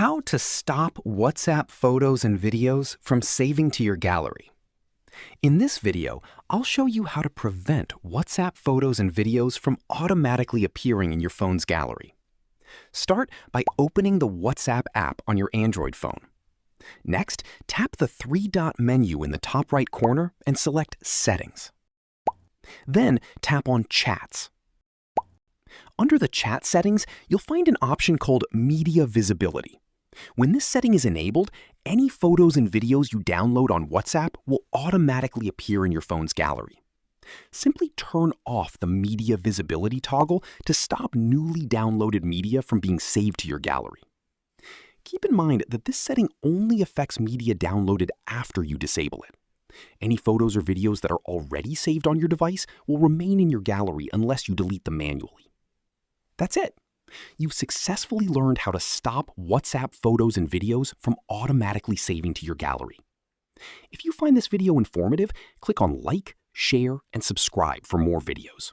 How to stop WhatsApp photos and videos from saving to your gallery. In this video, I'll show you how to prevent WhatsApp photos and videos from automatically appearing in your phone's gallery. Start by opening the WhatsApp app on your Android phone. Next, tap the three-dot menu in the top right corner and select Settings. Then tap on Chats. Under the chat settings, you'll find an option called Media Visibility. When this setting is enabled, any photos and videos you download on WhatsApp will automatically appear in your phone's gallery. Simply turn off the Media Visibility toggle to stop newly downloaded media from being saved to your gallery. Keep in mind that this setting only affects media downloaded after you disable it. Any photos or videos that are already saved on your device will remain in your gallery unless you delete them manually. That's it. You've successfully learned how to stop WhatsApp photos and videos from automatically saving to your gallery. If you find this video informative, click on like, share, and subscribe for more videos.